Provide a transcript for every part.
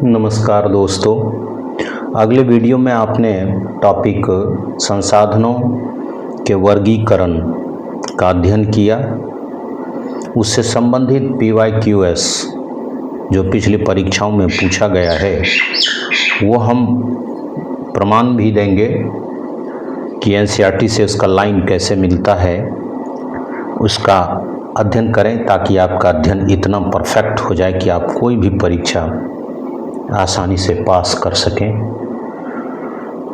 नमस्कार दोस्तों। अगले वीडियो में आपने टॉपिक संसाधनों के वर्गीकरण का अध्ययन किया। उससे संबंधित PYQS जो पिछली परीक्षाओं में पूछा गया है वो हम प्रमाण भी देंगे कि NCERT से उसका लाइन कैसे मिलता है, उसका अध्ययन करें ताकि आपका अध्ययन इतना परफेक्ट हो जाए कि आप कोई भी परीक्षा आसानी से पास कर सकें।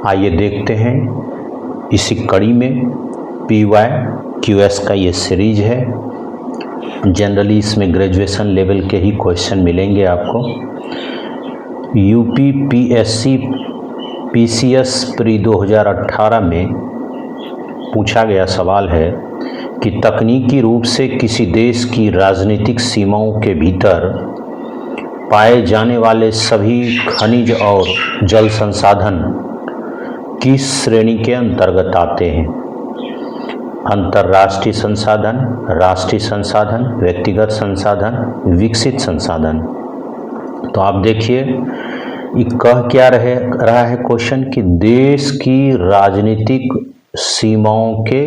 आइए देखते हैं इसी कड़ी में PYQS का ये सीरीज है। जनरली इसमें ग्रेजुएशन लेवल के ही क्वेश्चन मिलेंगे आपको। UPPSC PCS प्री 2018 में पूछा गया सवाल है कि तकनीकी रूप से किसी देश की राजनीतिक सीमाओं के भीतर पाए जाने वाले सभी खनिज और जल संसाधन किस श्रेणी के अंतर्गत आते हैं? अंतर्राष्ट्रीय संसाधन, राष्ट्रीय संसाधन, व्यक्तिगत संसाधन, विकसित संसाधन। तो आप देखिए ये कह क्या रहा है क्वेश्चन कि देश की राजनीतिक सीमाओं के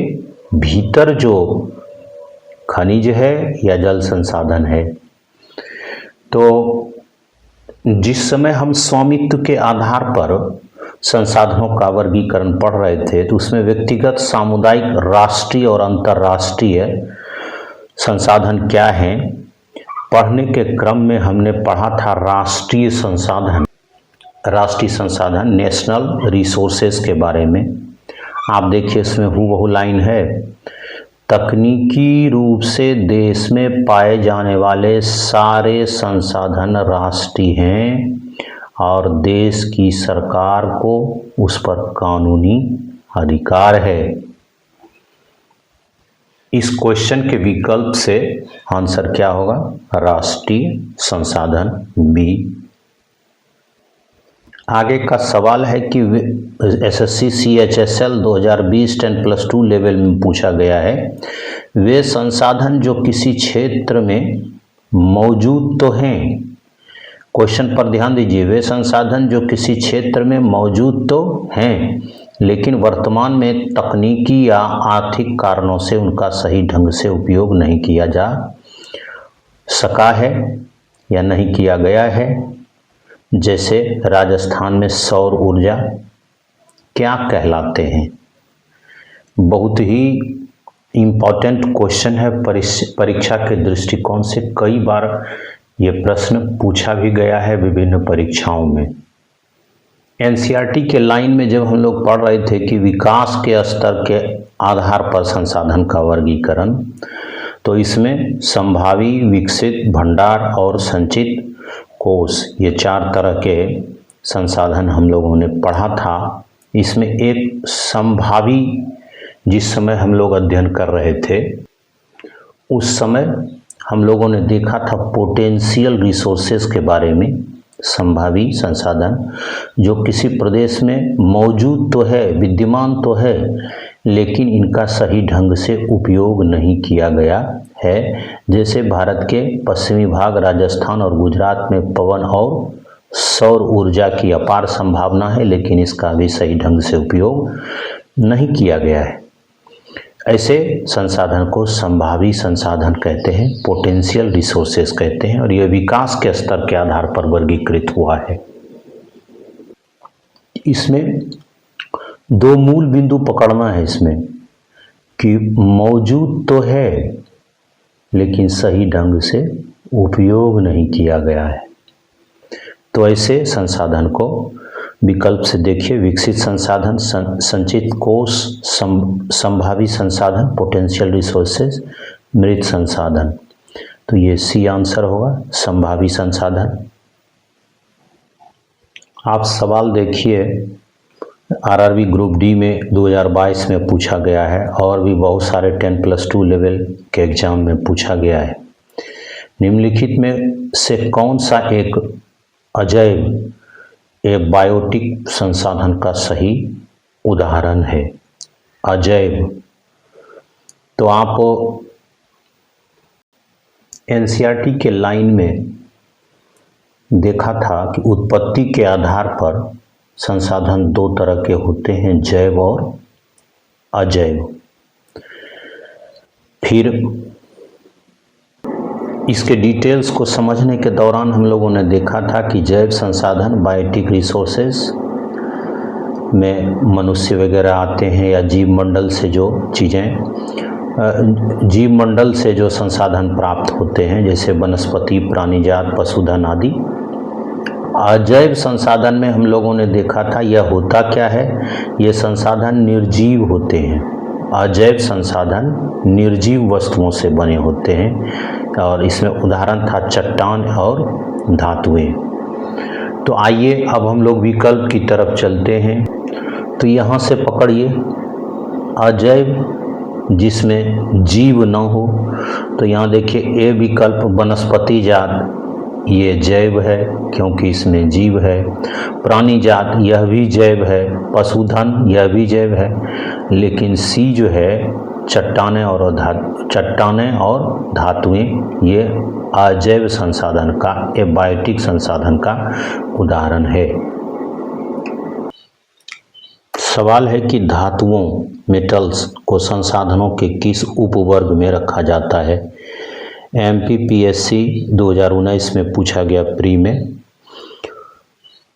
भीतर जो खनिज है या जल संसाधन है। तो जिस समय हम स्वामित्व के आधार पर संसाधनों का वर्गीकरण पढ़ रहे थे तो उसमें व्यक्तिगत, सामुदायिक, राष्ट्रीय और अंतर्राष्ट्रीय संसाधन क्या हैं, पढ़ने के क्रम में हमने पढ़ा था राष्ट्रीय संसाधन नेशनल रिसोर्सेज के बारे में। आप देखिए इसमें हूबहू लाइन है, तकनीकी रूप से देश में पाए जाने वाले सारे संसाधन राष्ट्रीय हैं और देश की सरकार को उस पर कानूनी अधिकार है। इस क्वेश्चन के विकल्प से आंसर क्या होगा? राष्ट्रीय संसाधन बी। आगे का सवाल है कि SSC CHSL 2020 10+2 लेवल में पूछा गया है, वे संसाधन जो किसी क्षेत्र में मौजूद तो हैं। क्वेश्चन पर ध्यान दीजिए, वे संसाधन जो किसी क्षेत्र में मौजूद तो हैं लेकिन वर्तमान में तकनीकी या आर्थिक कारणों से उनका सही ढंग से उपयोग नहीं किया जा सका है या नहीं किया गया है। जैसे राजस्थान में सौर ऊर्जा क्या कहलाते हैं? बहुत ही इम्पोर्टेंट क्वेश्चन है परीक्षा के दृष्टिकोण से। कई बार ये प्रश्न पूछा भी गया है विभिन्न परीक्षाओं में। NCERT के लाइन में जब हम लोग पढ़ रहे थे कि विकास के स्तर के आधार पर संसाधन का वर्गीकरण, तो इसमें संभावी, विकसित, भंडार और संचित कोष, ये 4 तरह के संसाधन हम लोगों ने पढ़ा था। इसमें एक संभावी, जिस समय हम लोग अध्ययन कर रहे थे उस समय हम लोगों ने देखा था पोटेंशियल रिसोर्सेज के बारे में। संभावी संसाधन जो किसी प्रदेश में मौजूद तो है, विद्यमान तो है, लेकिन इनका सही ढंग से उपयोग नहीं किया गया है। जैसे भारत के पश्चिमी भाग राजस्थान और गुजरात में पवन और सौर ऊर्जा की अपार संभावना है, लेकिन इसका भी सही ढंग से उपयोग नहीं किया गया है। ऐसे संसाधन को संभावी संसाधन कहते हैं, पोटेंशियल रिसोर्सेज कहते हैं, और यह विकास के स्तर के आधार पर वर्गीकृत हुआ है। इसमें 2 मूल बिंदु पकड़ना है इसमें कि मौजूद तो है लेकिन सही ढंग से उपयोग नहीं किया गया है। तो ऐसे संसाधन को विकल्प से देखिए, विकसित संसाधन, संचित कोष, संभावी संसाधन, पोटेंशियल रिसोर्सेज, मृत संसाधन। तो ये सी आंसर होगा, संभावी संसाधन। आप सवाल देखिए, RRB ग्रुप डी में 2022 में पूछा गया है और भी बहुत सारे 10+2 लेवल के एग्जाम में पूछा गया है। निम्नलिखित में से कौन सा एक अजैव बायोटिक संसाधन का सही उदाहरण है? अजैव। तो आप NCERT के लाइन में देखा था कि उत्पत्ति के आधार पर संसाधन दो तरह के होते हैं, जैव और अजैव। फिर इसके डिटेल्स को समझने के दौरान हम लोगों ने देखा था कि जैव संसाधन बायोटिक रिसोर्सेज में मनुष्य वगैरह आते हैं, या जीव मंडल से जो चीज़ें जीव मंडल से जो संसाधन प्राप्त होते हैं, जैसे वनस्पति, प्राणीजात, पशुधन आदि। अजैव संसाधन में हम लोगों ने देखा था यह होता क्या है, ये संसाधन निर्जीव होते हैं। अजैव संसाधन निर्जीव वस्तुओं से बने होते हैं, और इसमें उदाहरण था चट्टान और धातुएं। तो आइए अब हम लोग विकल्प की तरफ चलते हैं। तो यहाँ से पकड़िए, अजैव जिसमें जीव न हो, तो यहाँ देखिए ए विकल्प वनस्पति जात, ये जैव है क्योंकि इसमें जीव है। प्राणी जात यह भी जैव है। पशुधन यह भी जैव है। लेकिन सी जो है चट्टानें और धातुएं, ये अजैव संसाधन का, एबायोटिक संसाधन का उदाहरण है। सवाल है कि धातुओं, मेटल्स को संसाधनों के किस उपवर्ग में रखा जाता है। MPPSC 2019 में पूछा गया प्री में।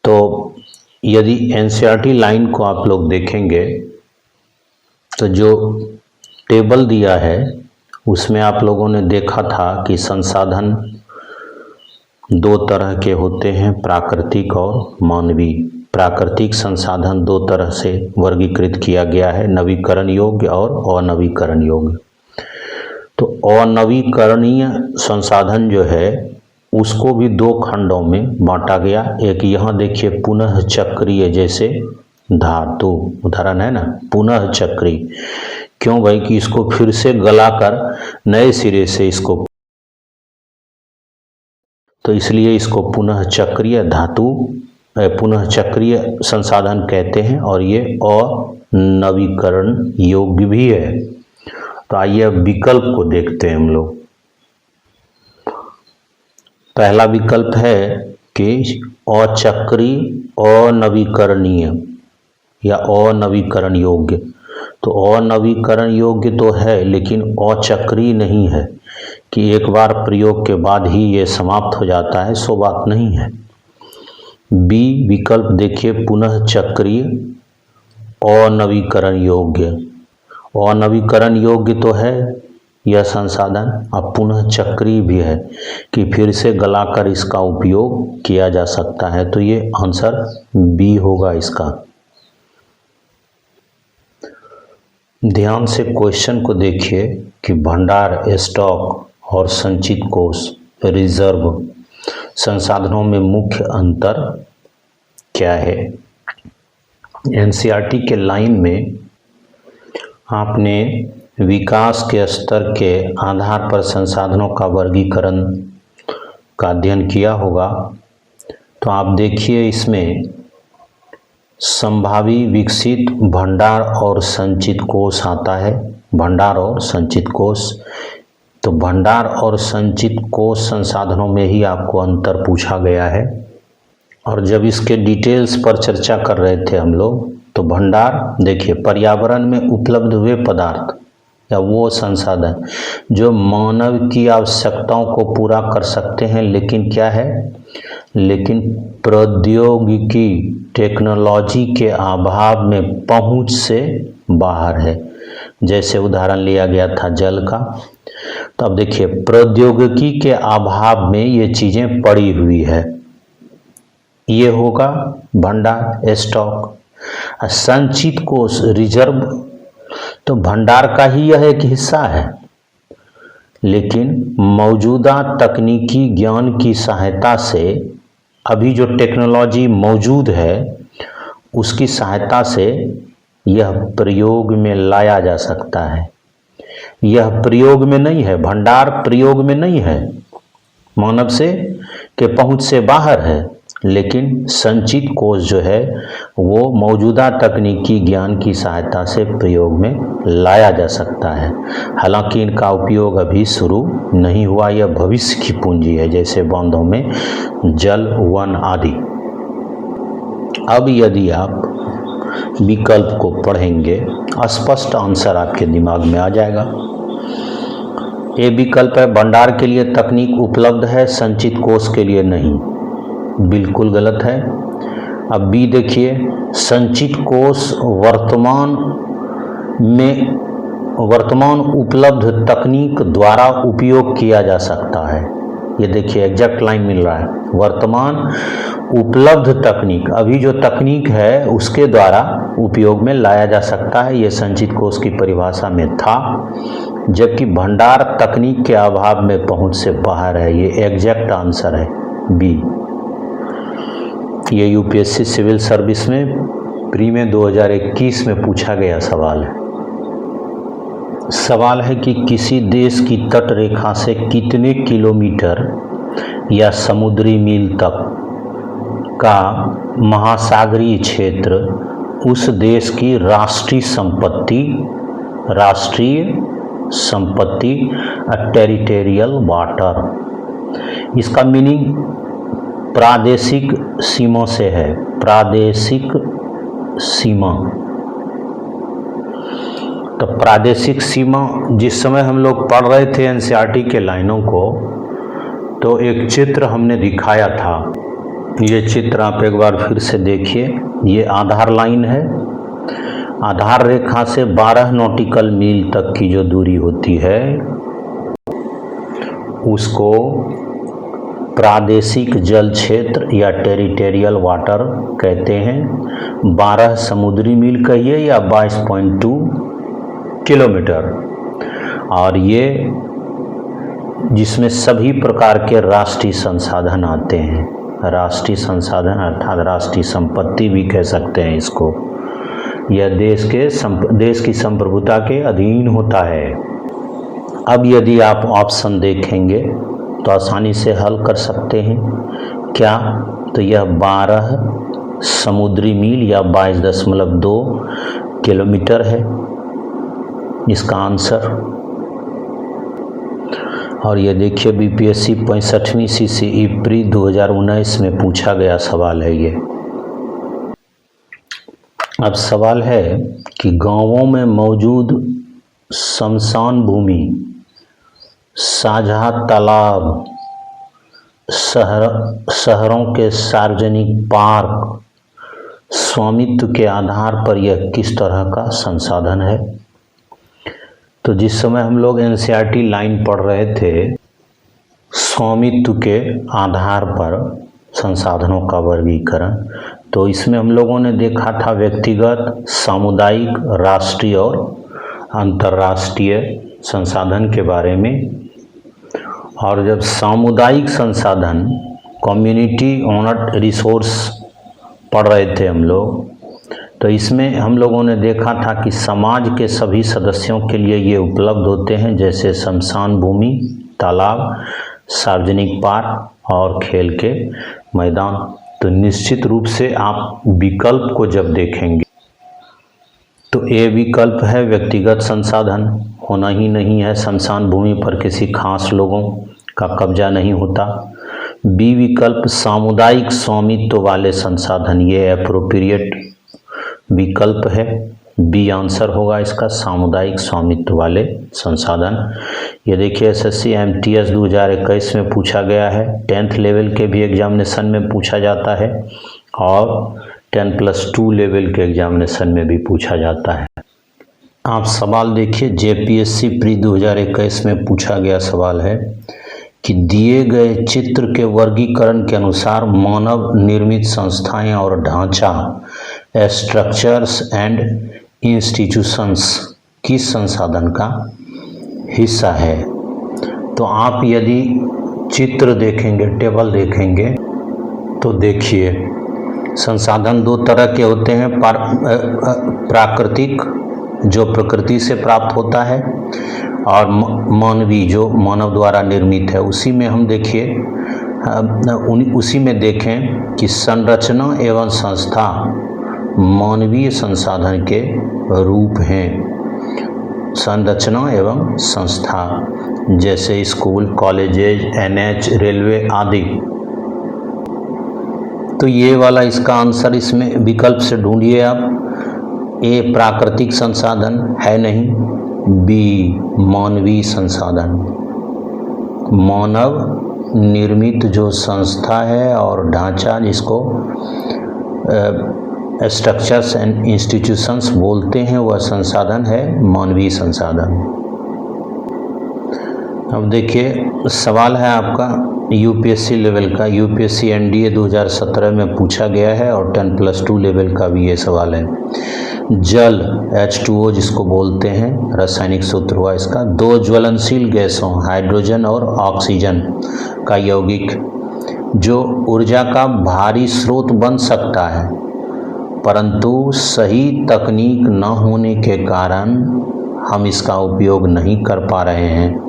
तो यदि NCERT लाइन को आप लोग देखेंगे तो जो टेबल दिया है उसमें आप लोगों ने देखा था कि संसाधन दो तरह के होते हैं, प्राकृतिक और मानवीय। प्राकृतिक संसाधन दो तरह से वर्गीकृत किया गया है, नवीकरण योग्य और अनवीकरण योग्य। तो अनवीकरणीय संसाधन जो है उसको भी दो खंडों में बांटा गया। एक यहाँ देखिए पुनः चक्रीय, जैसे धातु उदाहरण है ना, पुनः चक्रीय। क्यों भाई, कि इसको फिर से गलाकर नए सिरे से इसको, तो इसलिए इसको पुनः चक्रीय धातु, पुनः चक्रीय संसाधन कहते हैं, और ये अनवीकरण योग्य भी है। तो आइए अब विकल्प को देखते हैं हम लोग। पहला विकल्प है कि अचक्रीय, अनवीकरणीय या अनवीकरण योग्य। तो अनवीकरण योग्य तो है लेकिन अचक्रीय नहीं है कि एक बार प्रयोग के बाद ही ये समाप्त हो जाता है, सो बात नहीं है। बी विकल्प देखिए, पुनः चक्रीय, अनवीकरण योग्य। अनवीकरण योग्य तो है यह संसाधन, अब पुनः चक्रीय भी है कि फिर से गलाकर इसका उपयोग किया जा सकता है। तो ये आंसर बी होगा इसका। ध्यान से क्वेश्चन को देखिए कि भंडार, स्टॉक और संचित कोष, रिजर्व संसाधनों में मुख्य अंतर क्या है। NCERT के लाइन में आपने विकास के स्तर के आधार पर संसाधनों का वर्गीकरण का अध्ययन किया होगा। तो आप देखिए इसमें संभावी, विकसित, भंडार और संचित कोष आता है। भंडार और संचित कोष, तो भंडार और संचित कोष संसाधनों में ही आपको अंतर पूछा गया है। और जब इसके डिटेल्स पर चर्चा कर रहे थे हम लोग, तो भंडार देखिए पर्यावरण में उपलब्ध हुए पदार्थ या वो संसाधन जो मानव की आवश्यकताओं को पूरा कर सकते हैं, लेकिन क्या है, लेकिन प्रौद्योगिकी, टेक्नोलॉजी के अभाव में पहुंच से बाहर है। जैसे उदाहरण लिया गया था जल का। तो अब देखिए प्रौद्योगिकी के अभाव में ये चीजें पड़ी हुई है, ये होगा भंडार, स्टॉक। संचित कोष, रिजर्व, तो भंडार का ही यह एक हिस्सा है, लेकिन मौजूदा तकनीकी ज्ञान की सहायता से, अभी जो टेक्नोलॉजी मौजूद है उसकी सहायता से यह प्रयोग में लाया जा सकता है। यह प्रयोग में नहीं है, भंडार प्रयोग में नहीं है, मानव से के पहुंच से बाहर है, लेकिन संचित कोष जो है वो मौजूदा तकनीकी ज्ञान की सहायता से प्रयोग में लाया जा सकता है। हालांकि इनका उपयोग अभी शुरू नहीं हुआ, यह भविष्य की पूंजी है, जैसे बांधों में जल, वन आदि। अब यदि आप विकल्प को पढ़ेंगे, स्पष्ट आंसर आपके दिमाग में आ जाएगा। ए विकल्प है, भंडार के लिए तकनीक उपलब्ध है, संचित कोष के लिए नहीं। बिल्कुल गलत है। अब बी देखिए, संचित कोष वर्तमान उपलब्ध तकनीक द्वारा उपयोग किया जा सकता है। ये देखिए एग्जैक्ट लाइन मिल रहा है, वर्तमान उपलब्ध तकनीक, अभी जो तकनीक है उसके द्वारा उपयोग में लाया जा सकता है, ये संचित कोष की परिभाषा में था। जबकि भंडार तकनीक के अभाव में पहुंच से बाहर है, ये एग्जैक्ट आंसर है बी। ये यूपीएससी सिविल सर्विस में प्री में 2021 में पूछा गया सवाल है। सवाल है कि किसी देश की तट रेखा से कितने किलोमीटर या समुद्री मील तक का महासागरीय क्षेत्र उस देश की राष्ट्रीय संपत्ति टेरिटोरियल वाटर। इसका मीनिंग प्रादेशिक सीमा से है, प्रादेशिक सीमा। तो प्रादेशिक सीमा जिस समय हम लोग पढ़ रहे थे एनसीईआरटी के लाइनों को, तो एक चित्र हमने दिखाया था। ये चित्र आप एक बार फिर से देखिए। ये आधार लाइन है, आधार रेखा से 12 नॉटिकल मील तक की जो दूरी होती है उसको प्रादेशिक जल क्षेत्र या टेरिटोरियल वाटर कहते हैं। 12 समुद्री मील कहिए या 22.2 किलोमीटर। और ये जिसमें सभी प्रकार के राष्ट्रीय संसाधन आते हैं, राष्ट्रीय संसाधन अर्थात राष्ट्रीय संपत्ति भी कह सकते हैं इसको। यह देश की संप्रभुता के अधीन होता है। अब यदि आप ऑप्शन देखेंगे तो आसानी से हल कर सकते हैं। क्या? तो यह 12 समुद्री मील या 22.2 किलोमीटर है इसका आंसर। और ये देखिए बीपीएससी 65वीं सीसीई प्री 2019 में पूछा गया सवाल है ये। अब सवाल है कि गांवों में मौजूद श्मशान भूमि, साझा तालाब, शहरों के सार्वजनिक पार्क, स्वामित्व के आधार पर यह किस तरह का संसाधन है? तो जिस समय हम लोग एनसीईआरटी लाइन पढ़ रहे थे, स्वामित्व के आधार पर संसाधनों का वर्गीकरण, तो इसमें हम लोगों ने देखा था व्यक्तिगत, सामुदायिक, राष्ट्रीय और अंतर्राष्ट्रीय संसाधन के बारे में। और जब सामुदायिक संसाधन, कम्युनिटी ओनर्ड रिसोर्स पढ़ रहे थे हम लोग, तो इसमें हम लोगों ने देखा था कि समाज के सभी सदस्यों के लिए ये उपलब्ध होते हैं, जैसे श्मशान भूमि, तालाब, सार्वजनिक पार्क और खेल के मैदान। तो निश्चित रूप से आप विकल्प को जब देखेंगे तो ए विकल्प है व्यक्तिगत संसाधन, होना ही नहीं है, श्मशान भूमि पर किसी खास लोगों का कब्जा नहीं होता। बी विकल्प सामुदायिक स्वामित्व वाले संसाधन, ये एप्रोप्रिएट विकल्प है, बी आंसर होगा इसका, सामुदायिक स्वामित्व वाले संसाधन। ये देखिए एसएससी एमटीएस 2021 में पूछा गया है, 10th लेवल के भी एग्जामिनेशन में पूछा जाता है और 10+2 लेवल के एग्जामिनेशन में भी पूछा जाता है। आप सवाल देखिए, जेपीएससी प्री 2021 में पूछा गया सवाल है कि दिए गए चित्र के वर्गीकरण के अनुसार मानव निर्मित संस्थाएं और ढांचा, स्ट्रक्चर्स एंड इंस्टीट्यूशंस किस संसाधन का हिस्सा है? तो आप यदि चित्र देखेंगे, टेबल देखेंगे, तो देखिए संसाधन दो तरह के होते हैं, प्राकृतिक जो प्रकृति से प्राप्त होता है और मानवीय जो मानव द्वारा निर्मित है। उसी में हम देखिए उसी में देखें कि संरचना एवं संस्था मानवीय संसाधन के रूप हैं। संरचना एवं संस्था जैसे स्कूल, कॉलेजेज, एनएच, रेलवे आदि। तो ये वाला इसका आंसर इसमें विकल्प से ढूंढिए आप। ए प्राकृतिक संसाधन है नहीं, बी मानवीय संसाधन। मानव निर्मित जो संस्था है और ढांचा जिसको स्ट्रक्चर्स एंड इंस्टीट्यूशंस बोलते हैं वह संसाधन है मानवीय संसाधन। अब देखिए सवाल है आपका यूपीएससी लेवल का, यूपीएससी एनडीए 2017 में पूछा गया है और 10+2 लेवल का भी ये सवाल है। जल H2O जिसको बोलते हैं, रासायनिक सूत्र हुआ इसका, दो ज्वलनशील गैसों हाइड्रोजन और ऑक्सीजन का यौगिक जो ऊर्जा का भारी स्रोत बन सकता है, परंतु सही तकनीक न होने के कारण हम इसका उपयोग नहीं कर पा रहे हैं।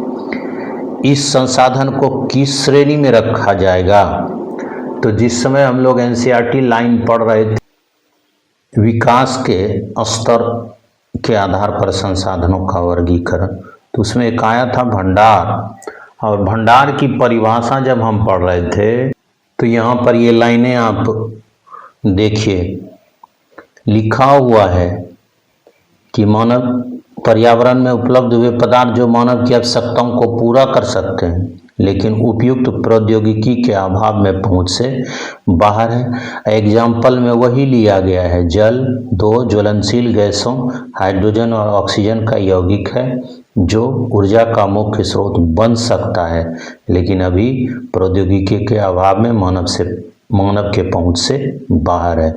इस संसाधन को किस श्रेणी में रखा जाएगा? तो जिस समय हम लोग एनसीईआरटी लाइन पढ़ रहे थे, विकास के स्तर के आधार पर संसाधनों का वर्गीकरण, तो उसमें एक आया था भंडार। और भंडार की परिभाषा जब हम पढ़ रहे थे तो यहाँ पर ये लाइनें आप देखिए, लिखा हुआ है कि मानव पर्यावरण में उपलब्ध हुए पदार्थ जो मानव की आवश्यकताओं को पूरा कर सकते हैं लेकिन उपयुक्त प्रौद्योगिकी के अभाव में पहुंच से बाहर है। एग्जाम्पल में वही लिया गया है, जल दो ज्वलनशील गैसों हाइड्रोजन और ऑक्सीजन का यौगिक है जो ऊर्जा का मुख्य स्रोत बन सकता है लेकिन अभी प्रौद्योगिकी के अभाव में मानव के पहुंच से बाहर है।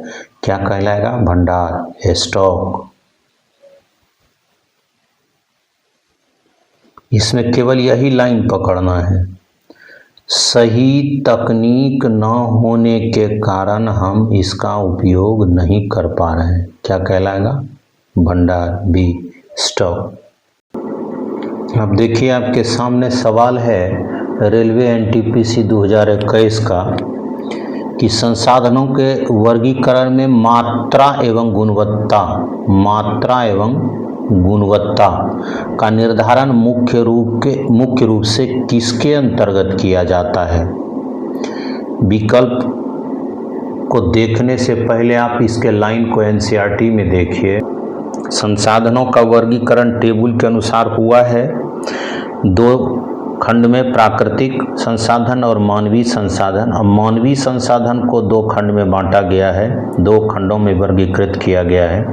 क्या कहलाएगा? भंडार, स्टॉक। इसमें केवल यही लाइन पकड़ना है, सही तकनीक न होने के कारण हम इसका उपयोग नहीं कर पा रहे हैं। क्या कहलाएगा? भंडार, बी स्टॉक। अब देखिए आपके सामने सवाल है रेलवे एनटीपीसी 2021 का कि संसाधनों के वर्गीकरण में मात्रा एवं गुणवत्ता का निर्धारण मुख्य रूप से किसके अंतर्गत किया जाता है? विकल्प को देखने से पहले आप इसके लाइन को एनसीईआरटी में देखिए। संसाधनों का वर्गीकरण टेबल के अनुसार हुआ है। दो खंड में प्राकृतिक संसाधन और मानवीय संसाधन। अब मानवीय संसाधन को दो खंड में बांटा गया है, दो खंडों में वर्गीकृत किया गया है,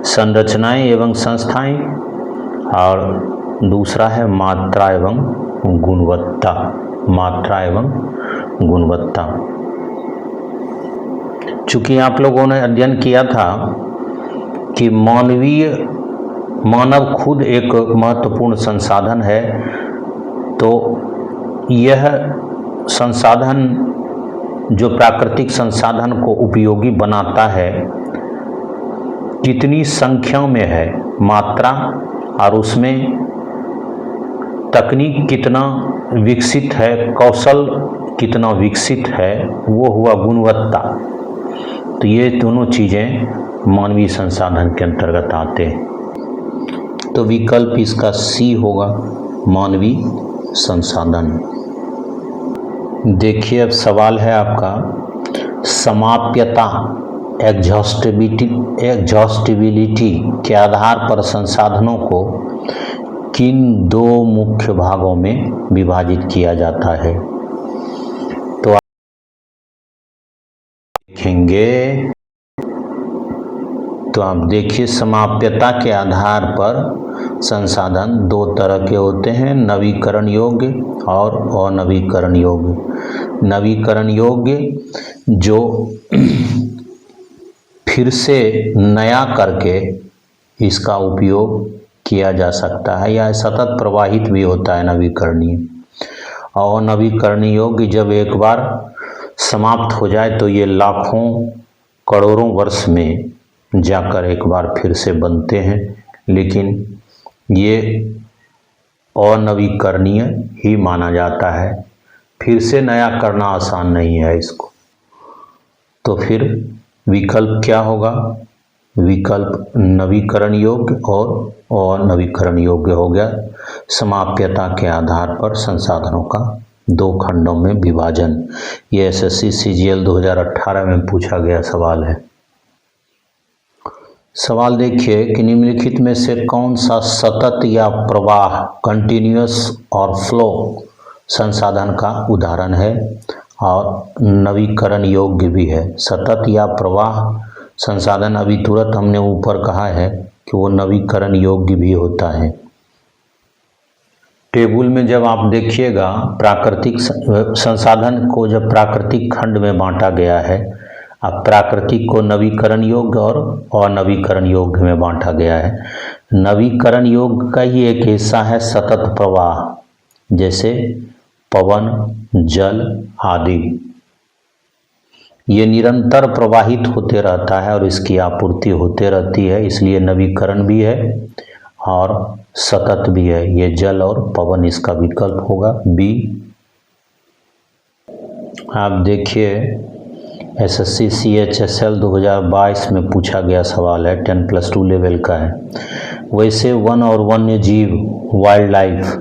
संरचनाएं एवं संस्थाएं, और दूसरा है मात्रा एवं गुणवत्ता। मात्रा एवं गुणवत्ता। चूंकि आप लोगों ने अध्ययन किया था कि मानव खुद एक महत्वपूर्ण संसाधन है, तो यह संसाधन जो प्राकृतिक संसाधन को उपयोगी बनाता है कितनी संख्या में है मात्रा, और उसमें तकनीक कितना विकसित है, कौशल कितना विकसित है, वो हुआ गुणवत्ता। तो ये दोनों चीज़ें मानवीय संसाधन के अंतर्गत आते हैं। तो विकल्प इसका सी होगा, मानवीय संसाधन। देखिए अब सवाल है आपका समाप्यता एग्जॉस्टिबिलिटी के आधार पर संसाधनों को किन दो मुख्य भागों में विभाजित किया जाता है? तो आप देखेंगे, तो आप देखिए समाप्यता के आधार पर संसाधन दो तरह के होते हैं, नवीकरण योग्य और अनवीकरण योग्य। नवीकरण योग्य जो फिर से नया करके इसका उपयोग किया जा सकता है या सतत प्रवाहित भी होता है नवीकरणीय। और नवीकरणीय योग्य जब एक बार समाप्त हो जाए तो ये लाखों करोड़ों वर्ष में जाकर एक बार फिर से बनते हैं, लेकिन ये अनवीकरणीय ही माना जाता है। फिर से नया करना आसान नहीं है इसको। तो फिर विकल्प क्या होगा? विकल्प नवीकरण योग्य और अनवीकरण योग्य हो गया। समाप्यता के आधार पर संसाधनों का 2 खंडों में विभाजन। ये एसएससी सीजीएल 2018 में पूछा गया सवाल है। सवाल देखिए कि निम्नलिखित में से कौन सा सतत या प्रवाह कंटिन्यूअस और फ्लो संसाधन का उदाहरण है और नवीकरण योग्य भी है। सतत या प्रवाह संसाधन अभी तुरंत हमने ऊपर कहा है कि वो नवीकरण योग्य भी होता है। टेबल में जब आप देखिएगा प्राकृतिक संसाधन को जब प्राकृतिक खंड में बांटा गया है, अब प्राकृतिक को नवीकरण योग्य और अनवीकरण योग्य में बांटा गया है। नवीकरण योग्य का ही एक हिस्सा है सतत प्रवाह, जैसे पवन, जल आदि। ये निरंतर प्रवाहित होते रहता है और इसकी आपूर्ति होते रहती है, इसलिए नवीकरण भी है और सतत भी है। ये जल और पवन इसका विकल्प होगा बी। आप देखिए एसएससी सीएचएसएल 2022 में पूछा गया सवाल है, 10+2 लेवल का है। वैसे वन और वन्य जीव वाइल्ड लाइफ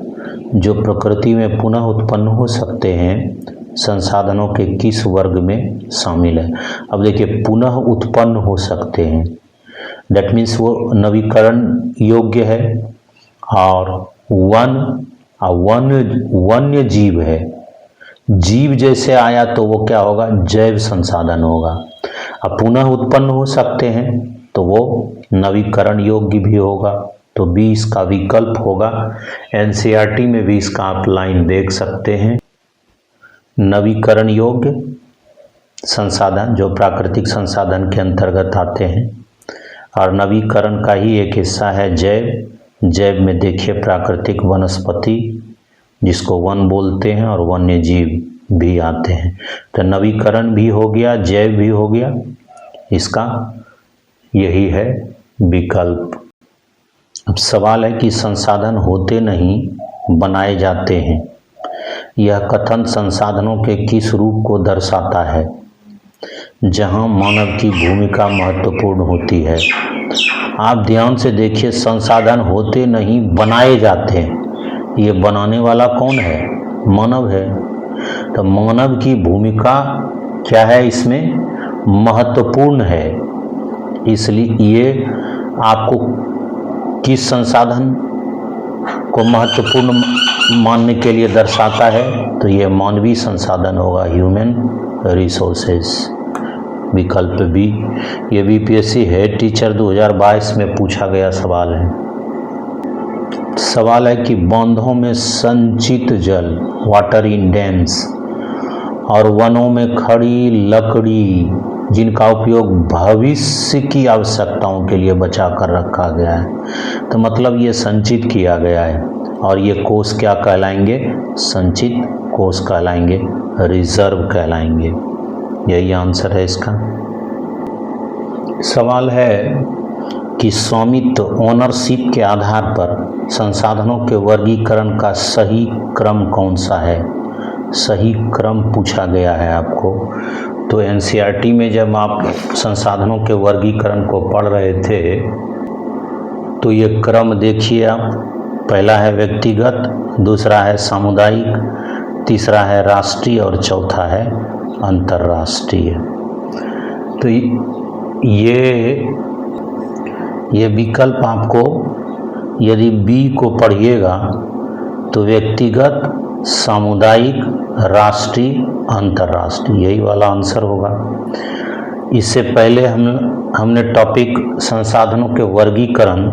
जो प्रकृति में पुनः उत्पन्न हो सकते हैं संसाधनों के किस वर्ग में शामिल है? अब देखिए पुनः उत्पन्न हो सकते हैं, दैट मीन्स वो नवीकरण योग्य है और वन्य जीव है। जीव जैसे आया तो वो क्या होगा? जैव संसाधन होगा। अब पुनः उत्पन्न हो सकते हैं तो वो नवीकरण योग्य भी होगा, तो बी इसका विकल्प होगा। एनसीईआरटी में भी इसका आप लाइन देख सकते हैं। नवीकरण योग्य संसाधन जो प्राकृतिक संसाधन के अंतर्गत आते हैं और नवीकरण का ही एक हिस्सा है जैव। जैव में देखिए प्राकृतिक वनस्पति जिसको वन बोलते हैं और वन्य जीव भी आते हैं, तो नवीकरण भी हो गया, जैव भी हो गया, इसका यही है विकल्प। अब सवाल है कि संसाधन होते नहीं बनाए जाते हैं, यह कथन संसाधनों के किस रूप को दर्शाता है जहां मानव की भूमिका महत्वपूर्ण होती है? आप ध्यान से देखिए, संसाधन होते नहीं बनाए जाते हैं, ये बनाने वाला कौन है? मानव है। तो मानव की भूमिका क्या है इसमें? महत्वपूर्ण है। इसलिए ये आपको किस संसाधन को महत्वपूर्ण मानने के लिए दर्शाता है? तो ये मानवीय संसाधन होगा, ह्यूमन रिसोर्सेज, विकल्प बी। ये बीपीएससी हेड टीचर 2022 में पूछा गया सवाल है। सवाल है कि बांधों में संचित जल, वाटर इन डैम्स, और वनों में खड़ी लकड़ी जिनका उपयोग भविष्य की आवश्यकताओं के लिए बचा कर रखा गया है, तो मतलब ये संचित किया गया है और ये कोष क्या कहलाएंगे? संचित कोष कहलाएंगे, रिजर्व कहलाएंगे। यही आंसर है इसका। सवाल है कि स्वामित्व ओनरशिप के आधार पर संसाधनों के वर्गीकरण का सही क्रम कौन सा है? सही क्रम पूछा गया है आपको। तो एनसीईआरटी में जब आप संसाधनों के वर्गीकरण को पढ़ रहे थे तो ये क्रम देखिए आप, पहला है व्यक्तिगत, दूसरा है सामुदायिक, तीसरा है राष्ट्रीय और चौथा है अंतर्राष्ट्रीय। तो ये विकल्प आपको यदि बी को पढ़िएगा तो व्यक्तिगत, सामुदायिक, राष्ट्रीय, अंतर्राष्ट्रीय, यही वाला आंसर होगा। इससे पहले हमने टॉपिक संसाधनों के वर्गीकरण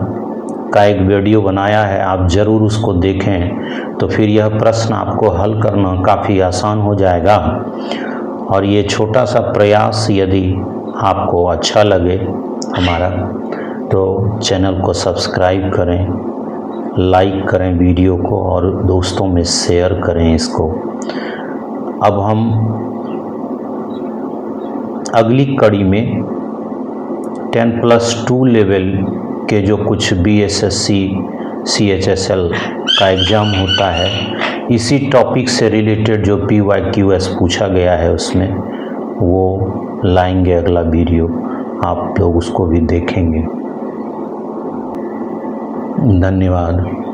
का एक वीडियो बनाया है, आप ज़रूर उसको देखें, तो फिर यह प्रश्न आपको हल करना काफ़ी आसान हो जाएगा। और ये छोटा सा प्रयास यदि आपको अच्छा लगे हमारा, तो चैनल को सब्सक्राइब करें, लाइक करें वीडियो को और दोस्तों में शेयर करें इसको। अब हम अगली कड़ी में 10+2 लेवल के जो कुछ बीएसएससी सीएचएसएल का एग्ज़ाम होता है इसी टॉपिक से रिलेटेड जो PYQS पूछा गया है उसमें वो लाएंगे अगला वीडियो, आप लोग उसको भी देखेंगे। धन्यवाद।